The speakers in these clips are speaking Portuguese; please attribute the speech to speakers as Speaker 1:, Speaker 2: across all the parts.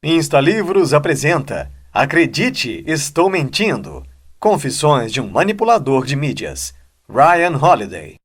Speaker 1: Instalivros apresenta Acredite, Estou Mentindo. Confissões de um Manipulador de Mídias. Ryan Holiday.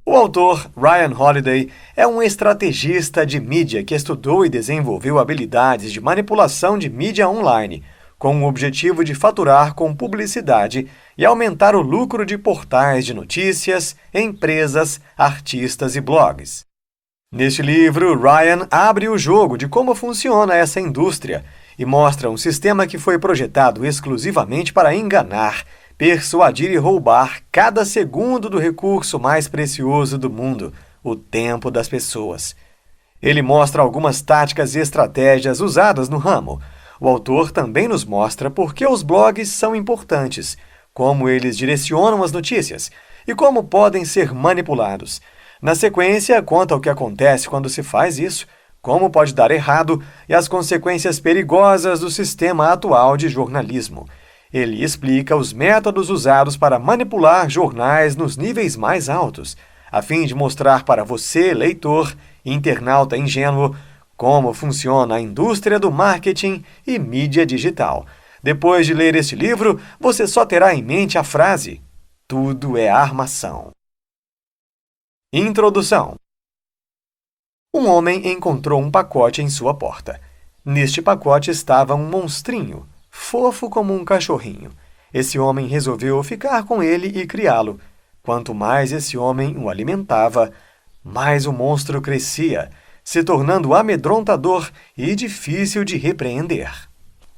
Speaker 1: O autor, Ryan Holiday, é um estrategista de mídia que estudou e desenvolveu habilidades de manipulação de mídia online, com o objetivo de faturar com publicidade e aumentar o lucro de portais de notícias, empresas, artistas e blogs. Neste livro, Ryan abre o jogo de como funciona essa indústria e mostra um sistema que foi projetado exclusivamente para enganar, persuadir e roubar cada segundo do recurso mais precioso do mundo, o tempo das pessoas. Ele mostra algumas táticas e estratégias usadas no ramo. O autor também nos mostra por que os blogs são importantes, como eles direcionam as notícias e como podem ser manipulados. Na sequência, conta o que acontece quando se faz isso, como pode dar errado e as consequências perigosas do sistema atual de jornalismo. Ele explica os métodos usados para manipular jornais nos níveis mais altos, a fim de mostrar para você, leitor, internauta ingênuo, como funciona a indústria do marketing e mídia digital. Depois de ler este livro, você só terá em mente a frase: tudo é armação. Introdução. Um homem encontrou um pacote em sua porta. Neste pacote estava um monstrinho, fofo como um cachorrinho. Esse homem resolveu ficar com ele e criá-lo. Quanto mais esse homem o alimentava, mais o monstro crescia, se tornando amedrontador e difícil de repreender.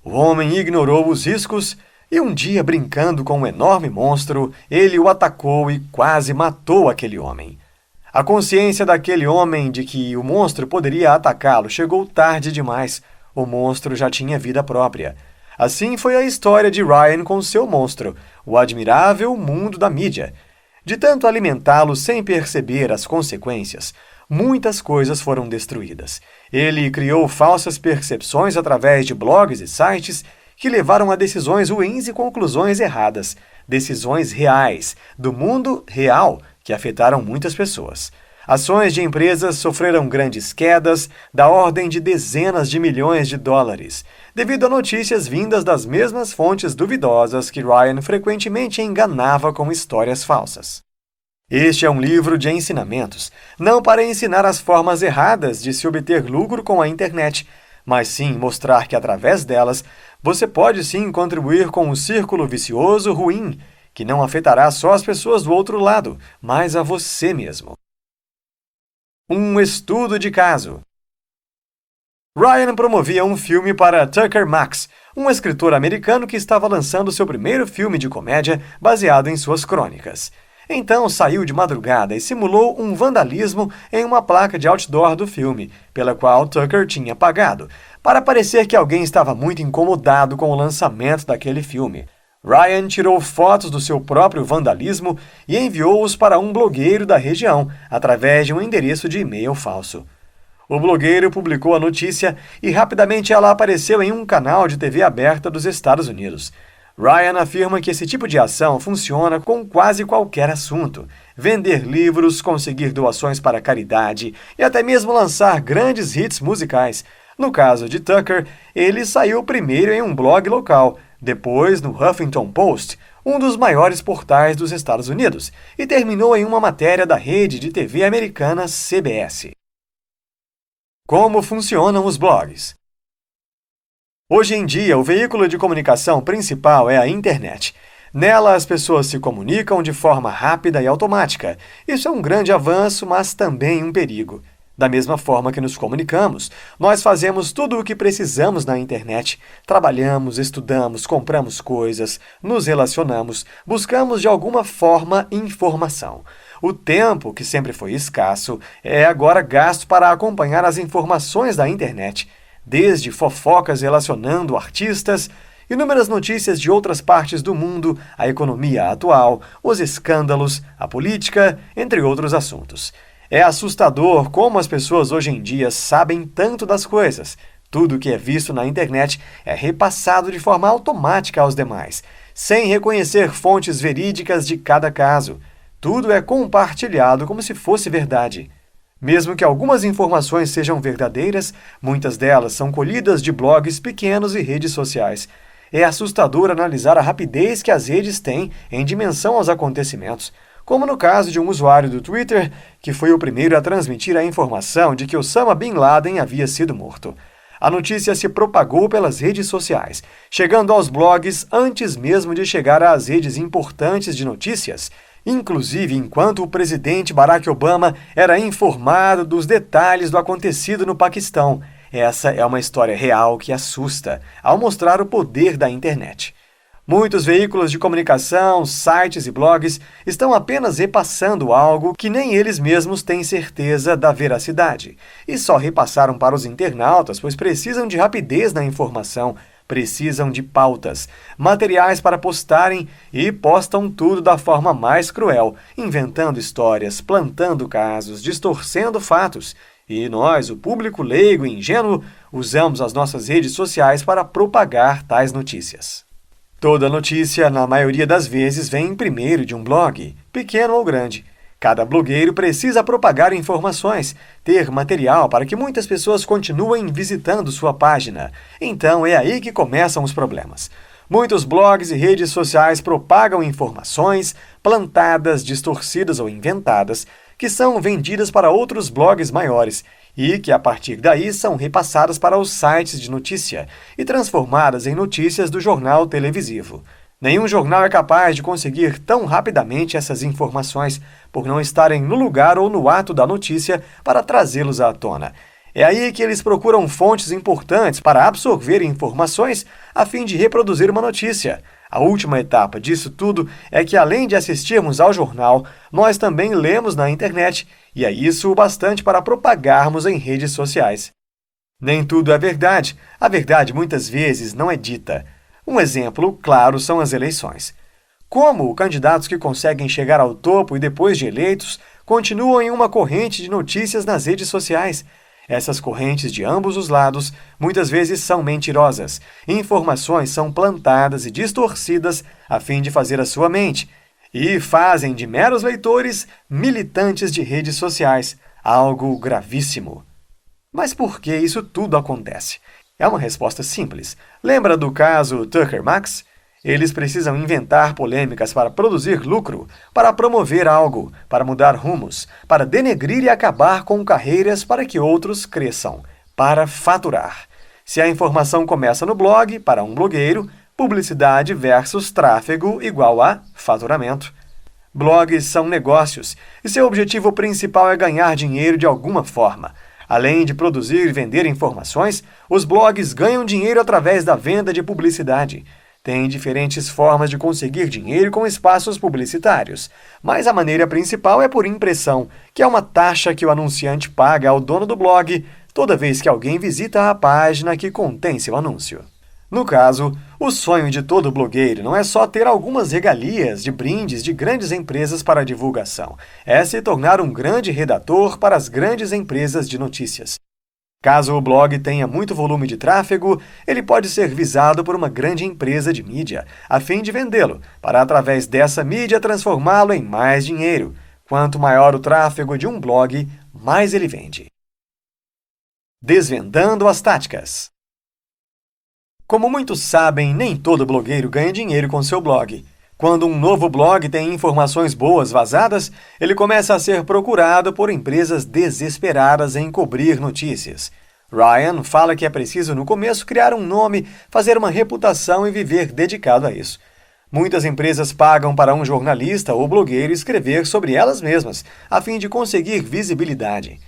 Speaker 1: O homem ignorou os riscos e um dia, brincando com um enorme monstro, ele o atacou e quase matou aquele homem. A consciência daquele homem de que o monstro poderia atacá-lo chegou tarde demais. O monstro já tinha vida própria. Assim foi a história de Ryan com seu monstro, o admirável mundo da mídia. De tanto alimentá-lo sem perceber as consequências, muitas coisas foram destruídas. Ele criou falsas percepções através de blogs e sites que levaram a decisões ruins e conclusões erradas. Decisões reais, do mundo real, que afetaram muitas pessoas. Ações de empresas sofreram grandes quedas, da ordem de dezenas de milhões de dólares, devido a notícias vindas das mesmas fontes duvidosas que Ryan frequentemente enganava com histórias falsas. Este é um livro de ensinamentos, não para ensinar as formas erradas de se obter lucro com a internet, mas sim mostrar que através delas você pode sim contribuir com um círculo vicioso ruim, que não afetará só as pessoas do outro lado, mas a você mesmo. Um estudo de caso. Ryan promovia um filme para Tucker Max, um escritor americano que estava lançando seu primeiro filme de comédia baseado em suas crônicas. Então saiu de madrugada e simulou um vandalismo em uma placa de outdoor do filme, pela qual Tucker tinha pagado, para parecer que alguém estava muito incomodado com o lançamento daquele filme. Ryan tirou fotos do seu próprio vandalismo e enviou-os para um blogueiro da região, através de um endereço de e-mail falso. O blogueiro publicou a notícia e rapidamente ela apareceu em um canal de TV aberta dos Estados Unidos. Ryan afirma que esse tipo de ação funciona com quase qualquer assunto: vender livros, conseguir doações para caridade e até mesmo lançar grandes hits musicais. No caso de Tucker, ele saiu primeiro em um blog local, depois no Huffington Post, um dos maiores portais dos Estados Unidos, e terminou em uma matéria da rede de TV americana CBS. Como funcionam os blogs? Hoje em dia, o veículo de comunicação principal é a internet. Nela, as pessoas se comunicam de forma rápida e automática. Isso é um grande avanço, mas também um perigo. Da mesma forma que nos comunicamos, nós fazemos tudo o que precisamos na internet. Trabalhamos, estudamos, compramos coisas, nos relacionamos, buscamos de alguma forma informação. O tempo, que sempre foi escasso, é agora gasto para acompanhar as informações da internet, desde fofocas relacionando artistas, inúmeras notícias de outras partes do mundo, a economia atual, os escândalos, a política, entre outros assuntos. É assustador como as pessoas hoje em dia sabem tanto das coisas. Tudo que é visto na internet é repassado de forma automática aos demais, sem reconhecer fontes verídicas de cada caso. Tudo é compartilhado como se fosse verdade. Mesmo que algumas informações sejam verdadeiras, muitas delas são colhidas de blogs pequenos e redes sociais. É assustador analisar a rapidez que as redes têm em dimensão aos acontecimentos, como no caso de um usuário do Twitter, que foi o primeiro a transmitir a informação de que Osama Bin Laden havia sido morto. A notícia se propagou pelas redes sociais, chegando aos blogs antes mesmo de chegar às redes importantes de notícias, inclusive enquanto o presidente Barack Obama era informado dos detalhes do acontecido no Paquistão. Essa é uma história real que assusta, ao mostrar o poder da internet. Muitos veículos de comunicação, sites e blogs estão apenas repassando algo que nem eles mesmos têm certeza da veracidade, e só repassaram para os internautas pois precisam de rapidez na informação, precisam de pautas, materiais para postarem e postam tudo da forma mais cruel, inventando histórias, plantando casos, distorcendo fatos. E nós, o público leigo e ingênuo, usamos as nossas redes sociais para propagar tais notícias. Toda notícia, na maioria das vezes, vem primeiro de um blog, pequeno ou grande. Cada blogueiro precisa propagar informações, ter material para que muitas pessoas continuem visitando sua página. Então é aí que começam os problemas. Muitos blogs e redes sociais propagam informações plantadas, distorcidas ou inventadas, que são vendidas para outros blogs maiores e que, a partir daí, são repassadas para os sites de notícia e transformadas em notícias do jornal televisivo. Nenhum jornal é capaz de conseguir tão rapidamente essas informações por não estarem no lugar ou no ato da notícia para trazê-los à tona. É aí que eles procuram fontes importantes para absorver informações a fim de reproduzir uma notícia. A última etapa disso tudo é que, além de assistirmos ao jornal, nós também lemos na internet, e é isso o bastante para propagarmos em redes sociais. Nem tudo é verdade. A verdade muitas vezes não é dita. Um exemplo claro são as eleições. Como candidatos que conseguem chegar ao topo e depois de eleitos continuam em uma corrente de notícias nas redes sociais. Essas correntes de ambos os lados muitas vezes são mentirosas. Informações são plantadas e distorcidas a fim de fazer a sua mente e fazem de meros leitores militantes de redes sociais, algo gravíssimo. Mas por que isso tudo acontece? É uma resposta simples. Lembra do caso Tucker Max? Eles precisam inventar polêmicas para produzir lucro, para promover algo, para mudar rumos, para denegrir e acabar com carreiras para que outros cresçam, para faturar. Se a informação começa no blog, para um blogueiro, publicidade versus tráfego igual a faturamento. Blogs são negócios e seu objetivo principal é ganhar dinheiro de alguma forma. Além de produzir e vender informações, os blogs ganham dinheiro através da venda de publicidade. Tem diferentes formas de conseguir dinheiro com espaços publicitários, mas a maneira principal é por impressão, que é uma taxa que o anunciante paga ao dono do blog toda vez que alguém visita a página que contém seu anúncio. No caso, o sonho de todo blogueiro não é só ter algumas regalias de brindes de grandes empresas para divulgação, é se tornar um grande redator para as grandes empresas de notícias. Caso o blog tenha muito volume de tráfego, ele pode ser visado por uma grande empresa de mídia, a fim de vendê-lo, para através dessa mídia transformá-lo em mais dinheiro. Quanto maior o tráfego de um blog, mais ele vende. Desvendando as táticas. Como muitos sabem, nem todo blogueiro ganha dinheiro com seu blog. Quando um novo blog tem informações boas vazadas, ele começa a ser procurado por empresas desesperadas em cobrir notícias. Ryan fala que é preciso, no começo, criar um nome, fazer uma reputação e viver dedicado a isso. Muitas empresas pagam para um jornalista ou blogueiro escrever sobre elas mesmas, a fim de conseguir visibilidade.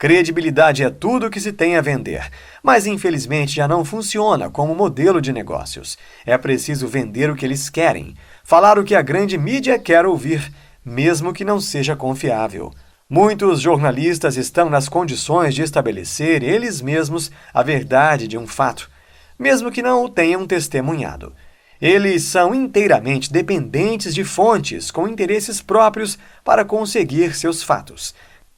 Speaker 1: Credibilidade é tudo o que se tem a vender, mas infelizmente já não funciona como modelo de negócios. É preciso vender o que eles querem, falar o que a grande mídia quer ouvir, mesmo que não seja confiável. Muitos jornalistas estão nas condições de estabelecer eles mesmos a verdade de um fato, mesmo que não o tenham testemunhado. Eles são inteiramente dependentes de fontes com interesses próprios para conseguir seus fatos.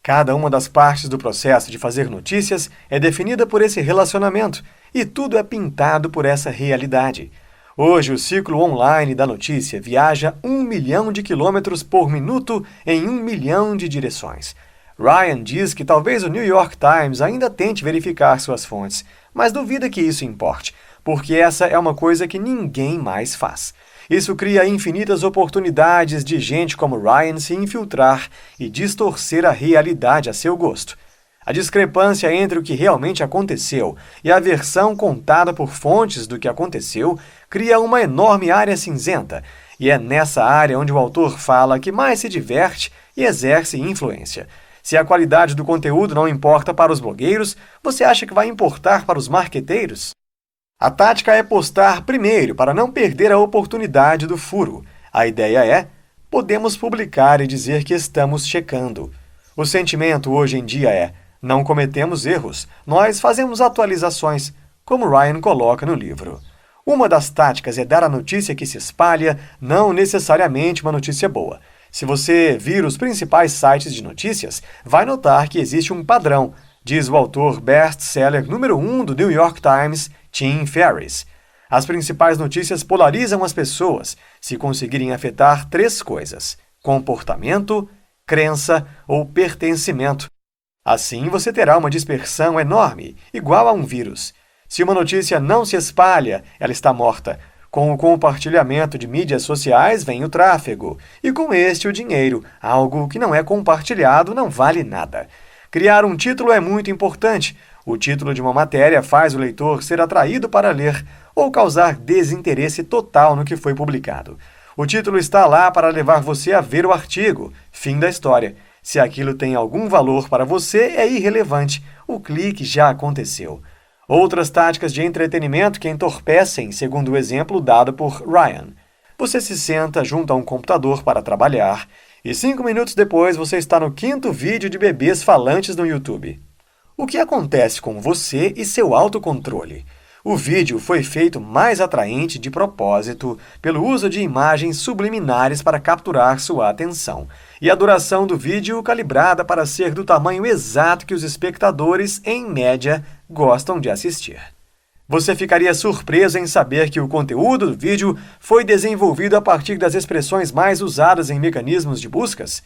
Speaker 1: Cada uma das partes do processo de fazer notícias é definida por esse relacionamento, e tudo é pintado por essa realidade. Hoje, o ciclo online da notícia viaja 1 milhão de quilômetros por minuto em 1 milhão de direções. Ryan diz que talvez o New York Times ainda tente verificar suas fontes, mas duvida que isso importe, porque essa é uma coisa que ninguém mais faz. Isso cria infinitas oportunidades de gente como Ryan se infiltrar e distorcer a realidade a seu gosto. A discrepância entre o que realmente aconteceu e a versão contada por fontes do que aconteceu cria uma enorme área cinzenta, e é nessa área onde o autor fala que mais se diverte e exerce influência. Se a qualidade do conteúdo não importa para os blogueiros, você acha que vai importar para os marqueteiros? A tática é postar primeiro para não perder a oportunidade do furo. A ideia é: podemos publicar e dizer que estamos checando. O sentimento hoje em dia é: não cometemos erros, nós fazemos atualizações, como Ryan coloca no livro. Uma das táticas é dar a notícia que se espalha, não necessariamente uma notícia boa. Se você vir os principais sites de notícias, vai notar que existe um padrão, diz o autor best-seller número 1 do New York Times, Tim Ferriss. As principais notícias polarizam as pessoas se conseguirem afetar 3 coisas: comportamento, crença ou pertencimento. Assim, você terá uma dispersão enorme, igual a um vírus. Se uma notícia não se espalha, ela está morta. Com o compartilhamento de mídias sociais vem o tráfego, e com este o dinheiro. Algo que não é compartilhado não vale nada. Criar um título é muito importante. O título de uma matéria faz o leitor ser atraído para ler ou causar desinteresse total no que foi publicado. O título está lá para levar você a ver o artigo. Fim da história. Se aquilo tem algum valor para você, é irrelevante. O clique já aconteceu. Outras táticas de entretenimento que entorpecem, segundo o exemplo dado por Ryan. Você se senta junto a um computador para trabalhar e 5 minutos depois você está no 5º vídeo de bebês falantes no YouTube. O que acontece com você e seu autocontrole? O vídeo foi feito mais atraente de propósito pelo uso de imagens subliminares para capturar sua atenção, e a duração do vídeo calibrada para ser do tamanho exato que os espectadores, em média, gostam de assistir. Você ficaria surpreso em saber que o conteúdo do vídeo foi desenvolvido a partir das expressões mais usadas em mecanismos de buscas?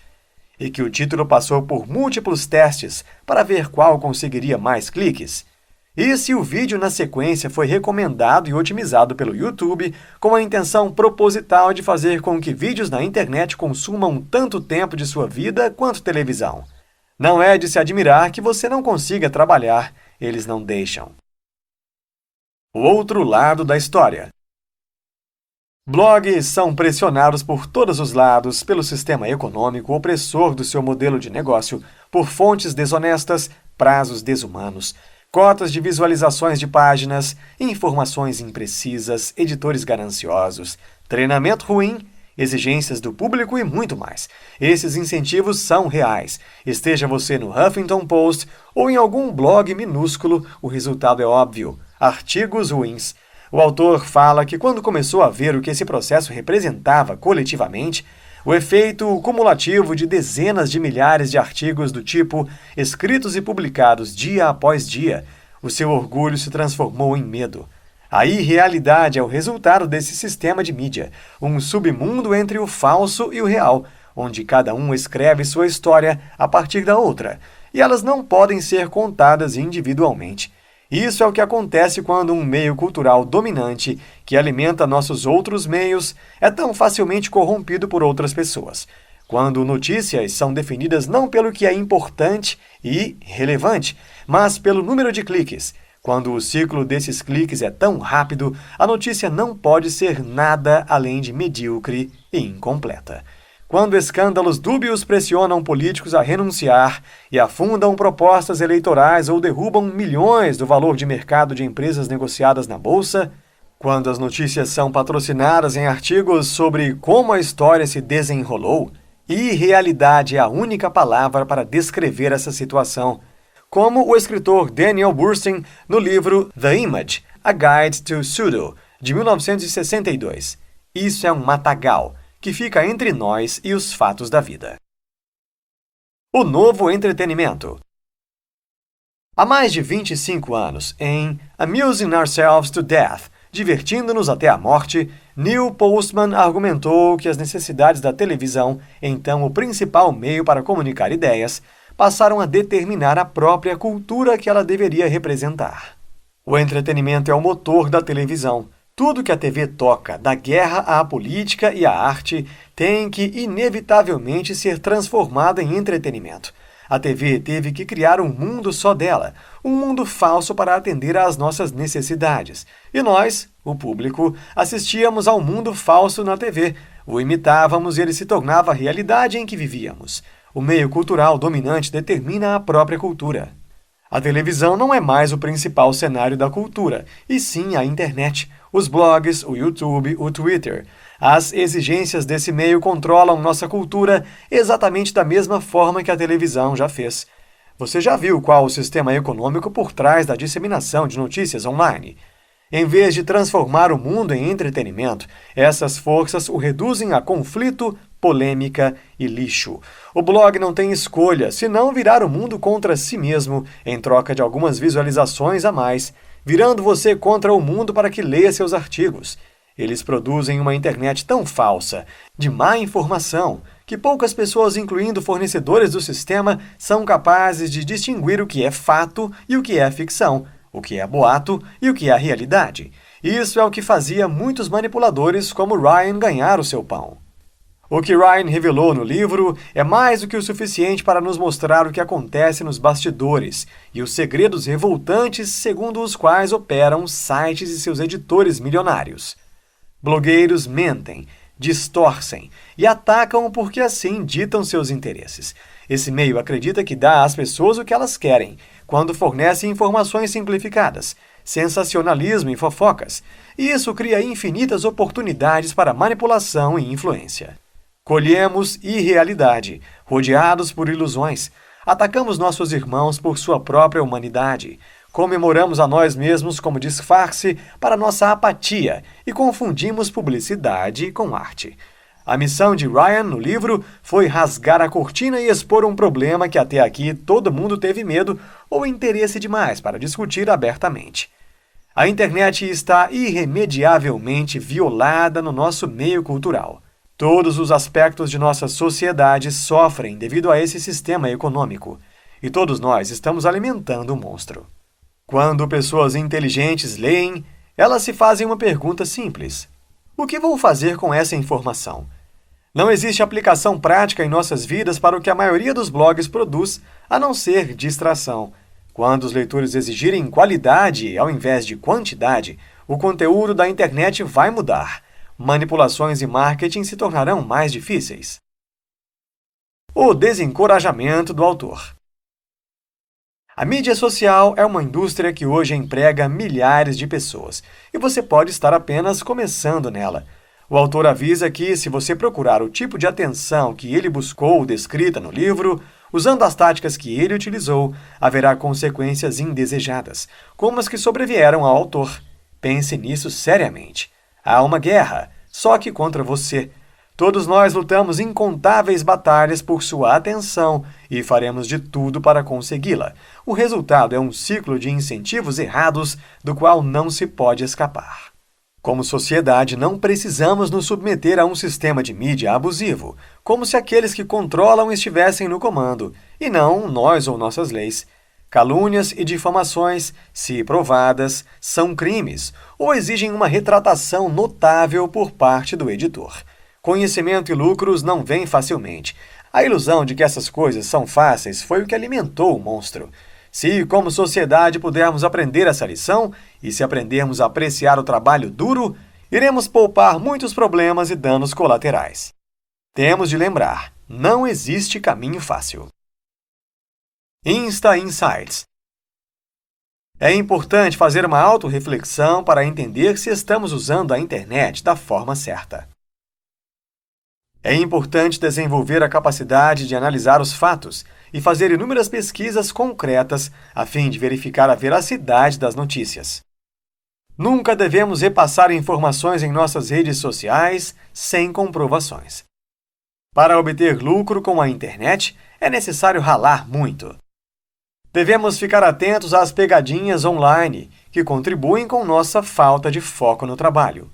Speaker 1: E que o título passou por múltiplos testes para ver qual conseguiria mais cliques? E se o vídeo na sequência foi recomendado e otimizado pelo YouTube com a intenção proposital de fazer com que vídeos na internet consumam tanto tempo de sua vida quanto televisão? Não é de se admirar que você não consiga trabalhar, eles não deixam. O outro lado da história. Blogs são pressionados por todos os lados pelo sistema econômico opressor do seu modelo de negócio, por fontes desonestas, prazos desumanos, cotas de visualizações de páginas, informações imprecisas, editores gananciosos, treinamento ruim, exigências do público e muito mais. Esses incentivos são reais. Esteja você no Huffington Post ou em algum blog minúsculo, o resultado é óbvio: artigos ruins. O autor fala que quando começou a ver o que esse processo representava coletivamente, o efeito cumulativo de dezenas de milhares de artigos do tipo escritos e publicados dia após dia, o seu orgulho se transformou em medo. A irrealidade é o resultado desse sistema de mídia, um submundo entre o falso e o real, onde cada um escreve sua história a partir da outra, e elas não podem ser contadas individualmente. Isso é o que acontece quando um meio cultural dominante, que alimenta nossos outros meios, é tão facilmente corrompido por outras pessoas. Quando notícias são definidas não pelo que é importante e relevante, mas pelo número de cliques. Quando o ciclo desses cliques é tão rápido, a notícia não pode ser nada além de medíocre e incompleta. Quando escândalos dúbios pressionam políticos a renunciar e afundam propostas eleitorais ou derrubam milhões do valor de mercado de empresas negociadas na bolsa, quando as notícias são patrocinadas em artigos sobre como a história se desenrolou, irrealidade é a única palavra para descrever essa situação, como o escritor Daniel Boorstin no livro The Image, A Guide to Pseudo, de 1962. Isso é um matagal que fica entre nós e os fatos da vida. O novo entretenimento. Há mais de 25 anos, em Amusing Ourselves to Death, divertindo-nos até a morte, Neil Postman argumentou que as necessidades da televisão, então o principal meio para comunicar ideias, passaram a determinar a própria cultura que ela deveria representar. O entretenimento é o motor da televisão. Tudo que a TV toca, da guerra à política e à arte, tem que inevitavelmente ser transformado em entretenimento. A TV teve que criar um mundo só dela, um mundo falso para atender às nossas necessidades. E nós, o público, assistíamos ao mundo falso na TV, o imitávamos e ele se tornava a realidade em que vivíamos. O meio cultural dominante determina a própria cultura. A televisão não é mais o principal cenário da cultura, e sim a internet, os blogs, o YouTube, o Twitter. As exigências desse meio controlam nossa cultura exatamente da mesma forma que a televisão já fez. Você já viu qual o sistema econômico por trás da disseminação de notícias online? Em vez de transformar o mundo em entretenimento, essas forças o reduzem a conflito, polêmica e lixo. O blog não tem escolha senão virar o mundo contra si mesmo em troca de algumas visualizações a mais, virando você contra o mundo para que leia seus artigos. Eles produzem uma internet tão falsa, de má informação, que poucas pessoas, incluindo fornecedores do sistema, são capazes de distinguir o que é fato e o que é ficção, o que é boato e o que é realidade. Isso é o que fazia muitos manipuladores como Ryan ganhar o seu pão. O que Ryan revelou no livro é mais do que o suficiente para nos mostrar o que acontece nos bastidores e os segredos revoltantes segundo os quais operam sites e seus editores milionários. Blogueiros mentem, distorcem e atacam porque assim ditam seus interesses. Esse meio acredita que dá às pessoas o que elas querem, quando fornece informações simplificadas, sensacionalismo e fofocas, e isso cria infinitas oportunidades para manipulação e influência. Colhemos irrealidade, rodeados por ilusões. Atacamos nossos irmãos por sua própria humanidade. Comemoramos a nós mesmos como disfarce para nossa apatia e confundimos publicidade com arte. A missão de Ryan no livro foi rasgar a cortina e expor um problema que até aqui todo mundo teve medo ou interesse demais para discutir abertamente. A internet está irremediavelmente violada no nosso meio cultural. Todos os aspectos de nossa sociedade sofrem devido a esse sistema econômico, e todos nós estamos alimentando o monstro. Quando pessoas inteligentes leem, elas se fazem uma pergunta simples: o que vou fazer com essa informação? Não existe aplicação prática em nossas vidas para o que a maioria dos blogs produz, a não ser distração. Quando os leitores exigirem qualidade ao invés de quantidade, o conteúdo da internet vai mudar. Manipulações e marketing se tornarão mais difíceis. O desencorajamento do autor. A mídia social é uma indústria que hoje emprega milhares de pessoas, e você pode estar apenas começando nela. O autor avisa que, se você procurar o tipo de atenção que ele buscou descrita no livro, usando as táticas que ele utilizou, haverá consequências indesejadas, como as que sobrevieram ao autor. Pense nisso seriamente. Há uma guerra, só que contra você. Todos nós lutamos incontáveis batalhas por sua atenção e faremos de tudo para consegui-la. O resultado é um ciclo de incentivos errados do qual não se pode escapar. Como sociedade, não precisamos nos submeter a um sistema de mídia abusivo, como se aqueles que controlam estivessem no comando, e não nós ou nossas leis. Calúnias e difamações, se provadas, são crimes ou exigem uma retratação notável por parte do editor. Conhecimento e lucros não vêm facilmente. A ilusão de que essas coisas são fáceis foi o que alimentou o monstro. Se, como sociedade, pudermos aprender essa lição, e se aprendermos a apreciar o trabalho duro, iremos poupar muitos problemas e danos colaterais. Temos de lembrar, não existe caminho fácil. Insta Insights. É importante fazer uma autorreflexão para entender se estamos usando a internet da forma certa. É importante desenvolver a capacidade de analisar os fatos e fazer inúmeras pesquisas concretas a fim de verificar a veracidade das notícias. Nunca devemos repassar informações em nossas redes sociais sem comprovações. Para obter lucro com a internet, é necessário ralar muito. Devemos ficar atentos às pegadinhas online, que contribuem com nossa falta de foco no trabalho.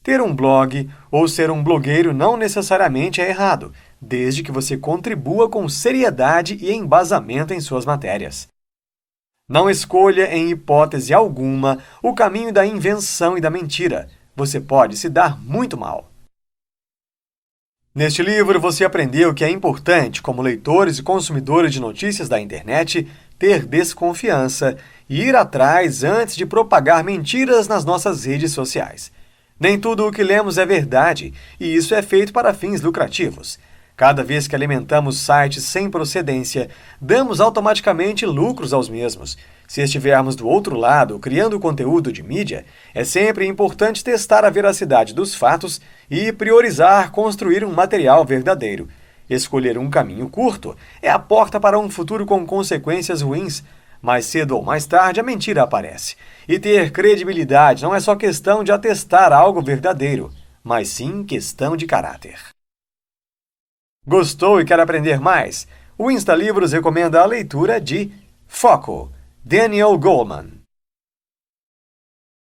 Speaker 1: Ter um blog ou ser um blogueiro não necessariamente é errado, desde que você contribua com seriedade e embasamento em suas matérias. Não escolha, em hipótese alguma, o caminho da invenção e da mentira. Você pode se dar muito mal. Neste livro, você aprendeu que é importante, como leitores e consumidores de notícias da internet, ter desconfiança e ir atrás antes de propagar mentiras nas nossas redes sociais. Nem tudo o que lemos é verdade, e isso é feito para fins lucrativos. Cada vez que alimentamos sites sem procedência, damos automaticamente lucros aos mesmos. Se estivermos do outro lado, criando conteúdo de mídia, é sempre importante testar a veracidade dos fatos e priorizar construir um material verdadeiro. Escolher um caminho curto é a porta para um futuro com consequências ruins. Mais cedo ou mais tarde, a mentira aparece. E ter credibilidade não é só questão de atestar algo verdadeiro, mas sim questão de caráter. Gostou e quer aprender mais? O Insta Livros recomenda a leitura de Foco, Daniel Goleman.